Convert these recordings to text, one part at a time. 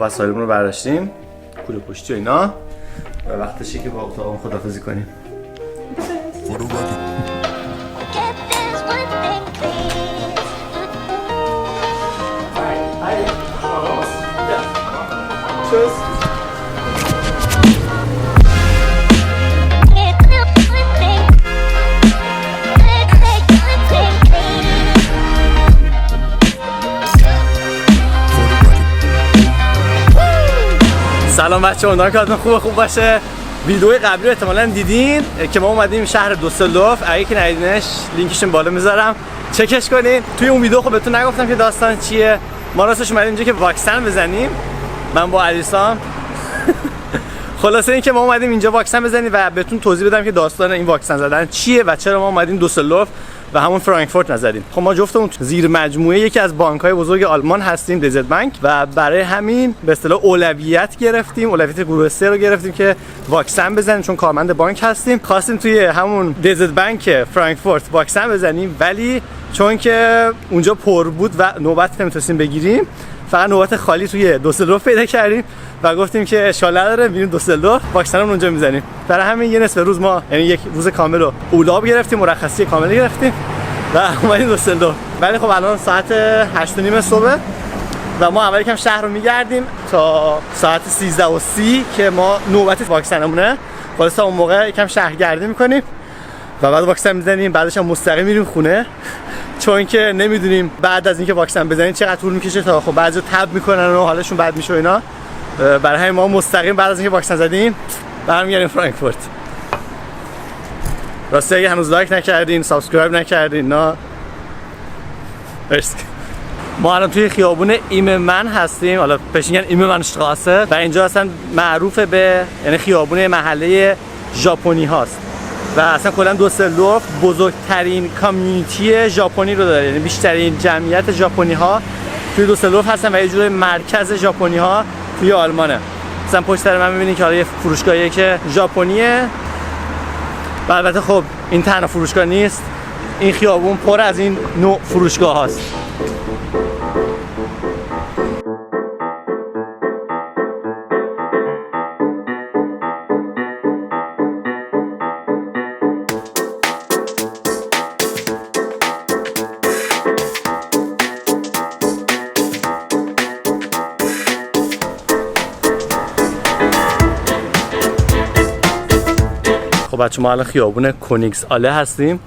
وسایلمون رو برداشتیم، کوله پشتی و اینا، و وقتشه که با اتاقمون خداحافظی کنیم. سلام بچه، امیدوارم که حالتون خوب باشه. ویدیو قبلی رو احتمالاً دیدین که ما اومدیم شهر دوسلدورف. اگه که ندیدینش لینکشون بالا میذارم، چکش کنین. توی اون ویدیو خب بهتون نگفتم که داستان چیه. ما راستش اومدیم اینجا که واکسن بزنیم، من با علیسام. خلاصه این که ما اومدیم اینجا واکسن بزنیم و بهتون توضیح بدم که داستان این واکسن زدن چیه و چرا ما اومدیم دوسلدورف و همون فرانکفورت نزدیم. خب ما جفتمون زیر مجموعه یکی از بانک‌های بزرگ آلمان هستیم، دیزت بانک، و برای همین به اصطلاح اولویت گرفتیم، اولویت گروه 3 رو گرفتیم که واکسن بزنیم، چون کارمند بانک هستیم. خواستیم توی همون دیزت بانک فرانکفورت واکسن بزنیم، ولی چون که اونجا پر بود و نوبت نمیتونستیم بگیریم، فقط نوبت خالی توی دوسلدورف پیدا کردیم و گفتیم که اشکال نداره میریم دوسلدورف واکسنمون اونجا میزنیم. برای همین یه نصف روز ما، یعنی یک روز کامل رو اولاب گرفتیم، مرخصی کامل گرفتیم و اومدیم دوسلدورف. ولی خب الان ساعت 8:30 صبح و ما اول یکم شهر رو میگردیم تا ساعت 13:30 که ما نوبت واکسنمونه. خلاص اون موقع یکم شهرگردی میکنیم و بعد واکسن میزنیم، بعدش هم مستقیم میریم خونه، چون که نمیدونیم بعد از اینکه واکسن بزنیم چقدر طول میکشه تا خب بعضی تب میکنن و حالشون بد میشه و اینا. برای همین ما مستقیم بعد از اینکه واکسن زدیم برمیگردیم فرانکفورت. راستی اگه هنوز لایک نکردین، سابسکرایب نکردین، نه مرسی. ما الان توی خیابون ایممن هستیم، حالا پیش میگن ایممن شتراسه، و اینجا اصلا معروفه به، یعنی خیابون محله ژاپنی هاست و اصلا کلا دوسلدورف بزرگترین کامیونیتی ژاپنی رو داره، یعنی بیشترین جمعیت ژاپنی ها توی دوسلدورف هستن و یه جور مرکز ژاپنی ها توی آلمانه. مثلا پشت سر من می‌بینید که حالا یه فروشگاهیه که ژاپنیه و البته خب این تنها فروشگاه نیست، این خیابون پر از این نوع فروشگاه هاست. خب بچه ما الان خیابون کونیگس آله هستیم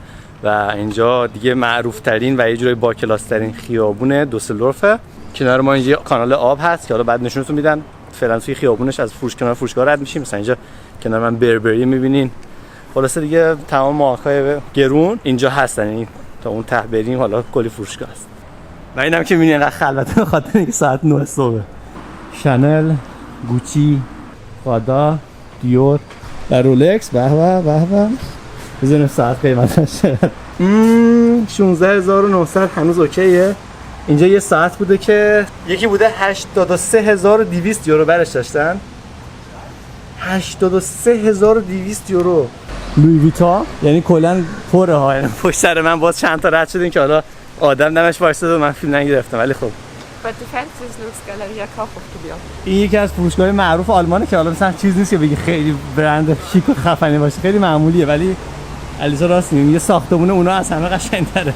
و اینجا دیگه معروف ترین و یه جورای با کلاس ترین خیابون دوسلدورفه. کنار ما اینجا کانال آب هست که حالا بعد نشونتون میدن. فعلا توی خیابونش از کنار فروشگاه رد میشیم. مثلا اینجا کنار من بربری میبینین. خلاصه دیگه تمام مارکای گرون اینجا هستن، یعنی تا اون ته بریم حالا کلی فروشگاه هست. و اینم که میبینین انقدر خلوته به خاطر اینکه ساعت 9 صبح. شانل، گوچی، پرادا، دیور و رولکس. به به به به. بزنیم ساعت قیمتش چقدر. 16900 هنوز اوکیه. اینجا یه ساعت بوده که یکی بوده 83200 یورو برش داشتن. 83200 یورو. لوی ویتا، یعنی کلا پره ها. یعنی پشت سر من باز چند تا رد شدین که حالا آدم دمش وایساده و من فیلم نگرفتم، ولی خب این یکی از فروشگاه معروف آلمانه که حالا مثلا چیز نیست که بگی خیلی برند شیک و خفنی باشه، خیلی معمولیه، ولی علیزا راست میگه یه ساختمون اونا از همه قشنگ‌تره.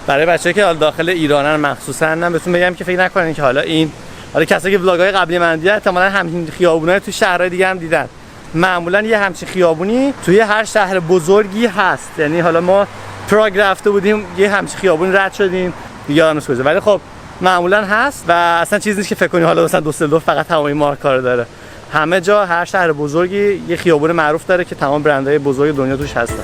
برای بچه‌ها که حالا داخل ایرانن مخصوصا هم بهتون بگم که فکر نکنین که حالا کسایی که ولاگ‌های قبلی من دیدن احتمالاً همین خیابونای تو شهرهای دیگه هم دیدن. معمولاً یه همچین خیابونی توی هر شهر بزرگی هست. یعنی حالا ما پراگ رفته بودیم یه همچین خیابونی رد شدیم، دیگه هنوز کجا، ولی خب معمولا هست و اصلا چیز نیست که فکر کنی حالا مثلا دوسلدورف فقط تمام مارکا رو داره. همه جا، هر شهر بزرگی یه خیابون معروف داره که تمام برندهای بزرگ دنیا توش هستن.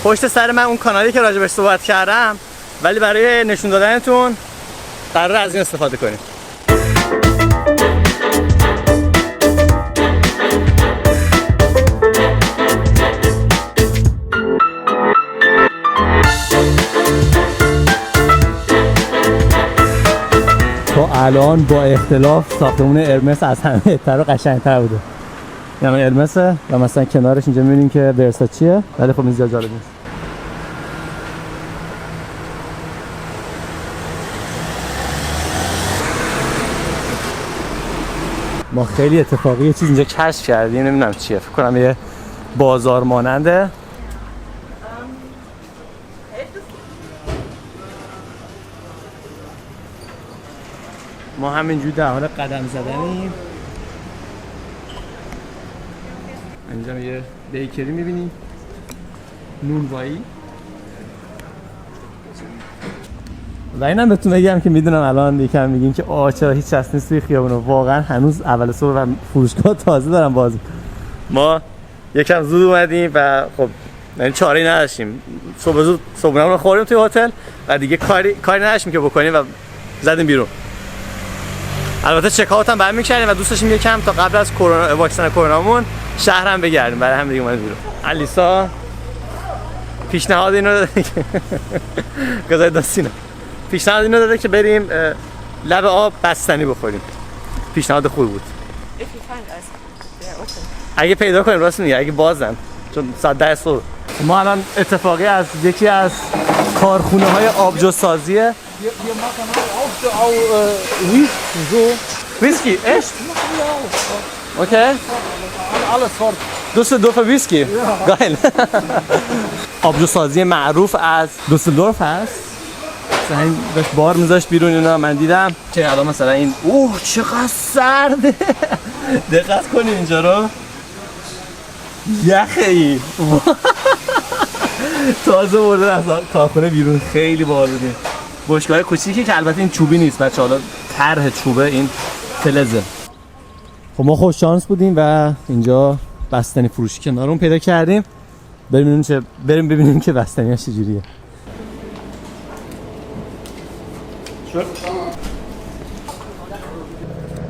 پشت سر من اون کانالی که راجبش صحبت کردم، ولی برای نشون دادنتون قراره از این استفاده کنیم. تا الان با اختلاف ساختمون ارمس از همه بهتر و قشنگتر بوده. یعنی ارمسه و مثلا کنارش اینجا می‌بینیم که ورساچیه، ولی خب این زیاد جالب نیست. ما خیلی اتفاقی یه چیز اینجا کشف کردیم، نمیدونم چیه، فکر کنم یه بازار ماننده. ما همینجوری در حال قدم زدنیم. اینجا یه بیکری میبینیم، نونوایی. و اینم بهتون بگم که میدونم الان یکم میگین که چرا هیچ کس نیست توی خیابون. واقعا هنوز اول صبح و فروشگاه تازه دارم باز. ما یکم زود اومدیم و خب یعنی چاره‌ای نداشتیم. صبح زود صبحونه رو خوردیم توی هتل و دیگه کاری نداشتیم که بکنیم و زدیم بیرون. البته چک اوت هم برمی‌کردیم و دوست داشتیم یکم تا قبل از کرونا واکسن کرونامون شهرم بگردیم، برای هم دیگه اومدیم بیرون. الیسا پیشنهاد اینو داده که گذای داستینا پیشنهاد اینو داده که بریم لب آب بستنی بخوریم. پیشنهاد خوبی بود. اگه پیدا کنیم، راست میگه، اگه بازن، چون ساعت 10 صبح. ما الان اتفاقی از یکی از کارخونه‌های آبجوسازیه. ویسکی echt? Okay. Alles fort. دوسلدورف ویسکی. geil. آبجوسازی معروف از دوسلدورف هست. مثلا این داشت بار میذاشت بیرون، اینا من دیدم که الان مثلا این چقدر سرده. دقت کنید اینجا رو، یخه ای. تازه بردن از کارخونه بیرون، خیلی باحاله. بشکه‌های کوچیکی که البته این چوبی نیست بچه، حالا طرح چوبه، این فلزه. خب ما خوش شانس بودیم و اینجا بستنی فروشی کنارمون پیدا کردیم. بریم ببینیم که بستنیاش چجوریه.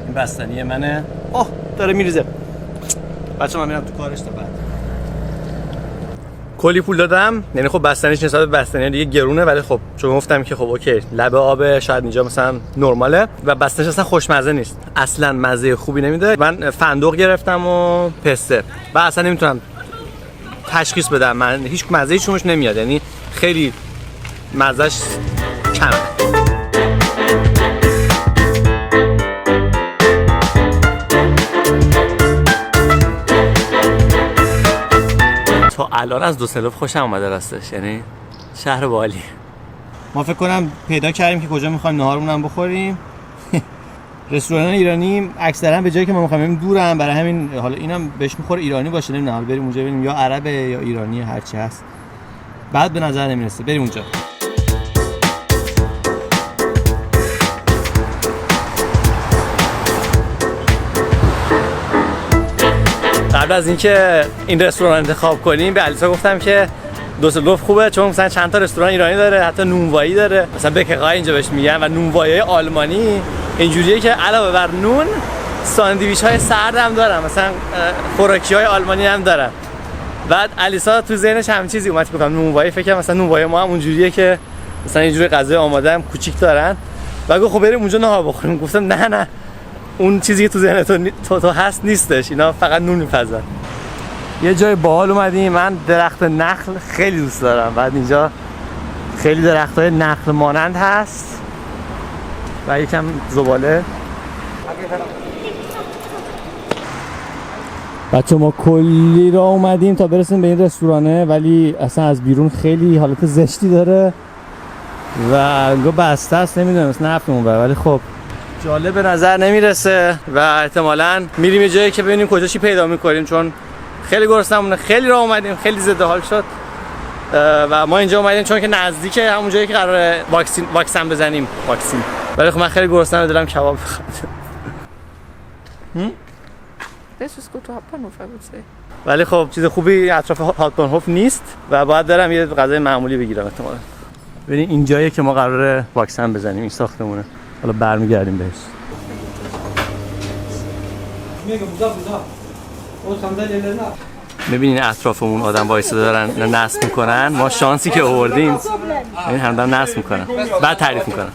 این بستنی منه. داره میریزه. بچه من میرم تو کارش تا بعد. کلی پول دادم، یعنی خب بستنیش نسبت به بستنی دیگه گرونه، ولی خب چون گفتم که خب اوکی لب آب شاید اینجا مثلا نرماله و بستنیش اصلا خوشمزه نیست، اصلا مزه خوبی نمیده. من فندق گرفتم و پسته و اصلا نمیتونم تشخیص بدم، من هیچ مزه‌ای چونش نمیاد، یعنی خیلی مزهش کمه. تا الان از دوسلدورف خوشم اومده راستش، یعنی شهر باحالی. ما فکر کنم پیدا کردیم که کجا می‌خوایم ناهارمون هم بخوریم. رستوران ایرانی اکثرا به جایی که ما می‌خوایم بریم دورن، برای همین حالا اینم بهش می‌خوره ایرانی باشه، نمی‌دونم حالا بریم اونجا ببینیم یا عربه یا ایرانی، هر چی هست. بعد به نظر نمیرسه بریم اونجا. قبل از اینکه این رستوران انتخاب کنیم به الیسا گفتم که دوسلدورف خوبه چون مثلا چند تا رستوران ایرانی داره، حتی نونوایی داره، مثلا بکقای اینجا بهش میگن و نونوایی آلمانی اینجوریه که علاوه بر نون ساندویچ های سرد هم دارن، مثلا خوراکی های آلمانی هم دارن. بعد الیسا تو ذهنش همین چیزی اومد که گفتم نونوایی، فکر کنم مثلا نونوایی ما هم اونجوریه که مثلا اینجوری غذای آماده هم کوچیک دارن و گفت خب بریم اونجا نهار بخوریم. گفتم نه اون چیزی که تو ذهن تو هست نیستش، اینا فقط نون میپزن. یه جای باحال اومدیم، من درخت نخل خیلی دوست دارم، بعد اینجا خیلی درخت‌های نخل مانند هست و یکم زباله. بچه ما کلی را اومدیم تا برسیم به این رستورانه، ولی اصلا از بیرون خیلی حالت زشتی داره و انگار بسته است، نمیدونم اصلا نرفتیم اونور، ولی خب جالب به نظر نمیرسه و احتمالاً میریم یه جایی که ببینیم کجا چی پیدا میکنیم، چون خیلی گرسنمونه، خیلی راه اومدیم، خیلی ضد حال شد و ما اینجا اومدیم چون که نزدیک همون جایی که قراره واکسن بزنیم. ولی خب من خیلی گرسنم، دلم کباب میخواد. This is good to Hauptbahnhof, I would say. ولی خب چیز خوبی اطراف هاپتبانهوف نیست و باید برم یه غذای معمولی بگیرم احتمالاً. ببین این جاییه که ما قراره واکسن بزنیم، این ساختمونه. حالا برمیگردیم بهش. میبینین اطرافمون آدم وایساده دارن نصب میکنن. ما شانسی که آوردیم این همدم نصب میکنن بعد تعریف میکنن.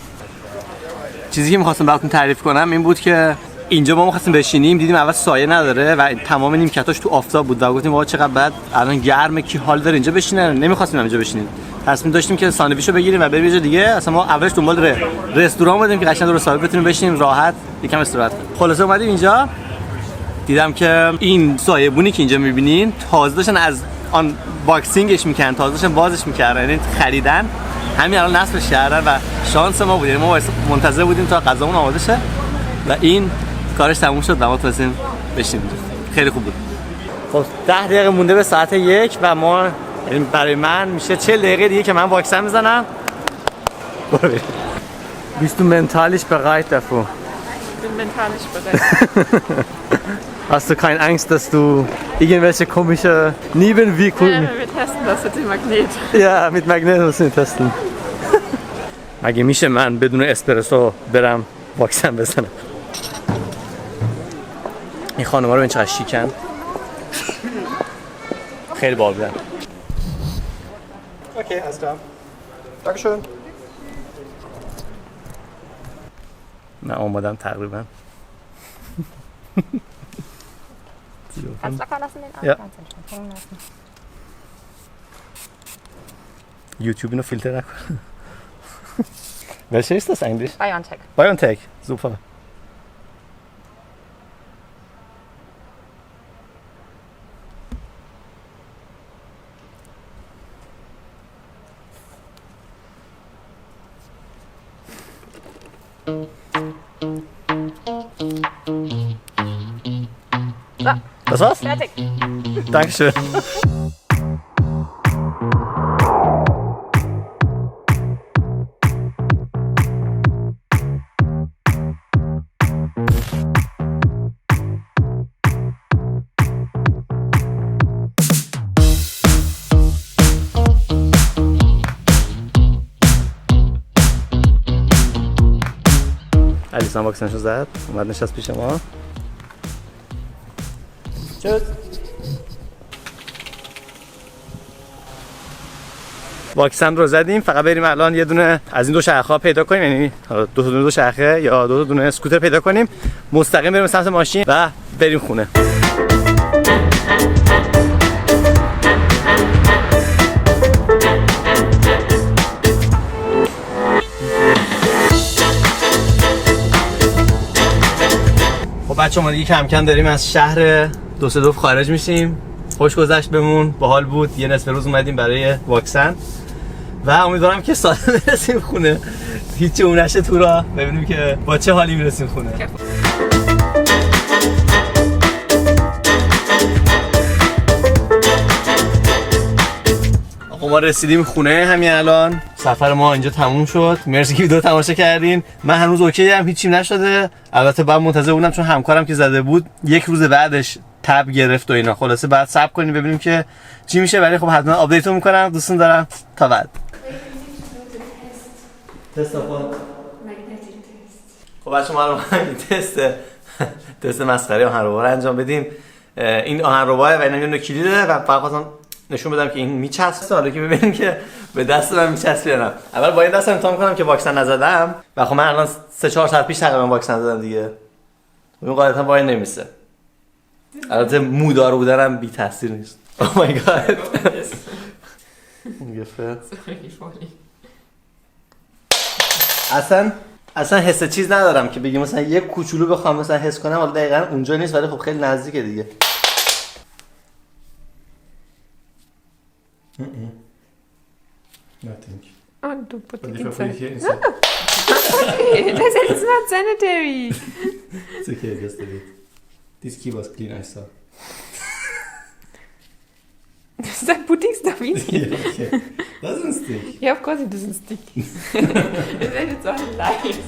چیزی که میخواستم براتون تعریف کنم این بود که اینجا ما خواستیم بشینیم، دیدیم اول سایه نداره و تمام نیمکتاش تو آفتاب بود و گفتیم واقعا چقدر بد، الان گرمه، کی حال داره اینجا بشینه. نمیخواستیم اینجا بشینیم، تصمیم داشتیم که ساندویچو بگیریم و بریم یه جا دیگه. اصلا ما اولش دنبال رستوران بودیم که قشنگ درست بتونیم بشینیم راحت یکم استراحت کنیم. خلاصه اومدیم اینجا، دیدم که این سایه‌بونی که اینجا می‌بینین تازه داشتن از آن باکسینگش میکنن، تازه داشتن بازش میکردن، یعنی خریدن، همین الان نصبش کردن و شانس ما بود، یعنی ما منتظر بودیم تا غذامون آماده شه و این کارش تموم شد و ما تونستیم بشینیم. خیلی خوب بود. خب 10 دقیقه مونده به ساعت 1 و ما، یعنی برای من میشه 40 دقیقه دیگه که من واکسن میزنم. Bist du mentalisch bereit dafür? Ich bin mentalisch bereit. Hast du keine Angst, dass du irgendwelche komische Nebenwirkungen... Ja, wir testen das mit dem Magnet. Ja, mit Magnet müssen wir testen. مگه میشه من بدون اسپرسو برم واکسن بزنم؟ این خانم‌ها رو این چقدر شیکن. خیلی باحال بودن. Okay, alles klar. Dankeschön. من آمادم تقریبا. Kannst locker lassen den Arm. Ja. Ganz entspannt hängen lassen. YouTube اینو فیلتر نکن. Welche ist das eigentlich? BioNTech. BioNTech, super. So, Das war's? fertig. Dankeschön. علیسان واکسنشو زد، اومد نشست پیش ما. چس. واکسن رو زدیم، فقط بریم الان یه دونه از این دو شاخه‌ها پیدا کنیم، یعنی دو شاخه یا دو دونه اسکوتر پیدا کنیم، مستقیم بریم سمت ماشین و بریم خونه. بچه ما دیگه کم کم داریم از شهر دوسلدورف خارج میشیم. خوش گذشت بمون، باحال بود. یه نصف روز اومدیم برای واکسن و امیدوارم که سالم برسیم خونه، هیچی اون نشه تو راه، ببینیم که با چه حالی میرسیم خونه. آقا ما رسیدیم خونه همین الان. سفر ما اینجا تموم شد. مرسی که ویدیو تماشا کردین. من هنوز اوکی ام، هیچی نشده. البته بعد منتظر بودم چون همکارم که زده بود یک روز بعدش تب گرفت و اینا. خلاصه بعد صبر کنیم ببینیم که چی میشه، ولی خب حتما آپدیتو میکنم. دوستون دارم. تا بعد. تست خب بچه ما الان تست مسخره آهنربا رو انجام بدیم. این آهنرباه و اینا یه کلیده و فقط خواستم نشون بدم که این میچسبه، حالا که ببینیم که به دست من میچسبه یا نه. اول با این دستم امتحان میکنم که واکسن نزدم و خب من الان 3-4 ساعت پیش تقریبا واکسن زدم دیگه. اون قاعدتا با این نمیسه. البته مودار بودنم بی تاثیر نیست. Oh my god. اصلا حس چیز ندارم که بگیم مثلا یک کوچولو بخوام مثلا حس کنم، حالا دقیقاً اونجا نیست ولی خب خیلی نزدیکه دیگه. Nothing. Und du put it If I put it inside. here inside. That's not sanitary. It's okay, just a bit. This key was clean, I saw. That putting stuff in. Yeah, okay. Doesn't stick. Yeah, of course it doesn't stick. It's all lies.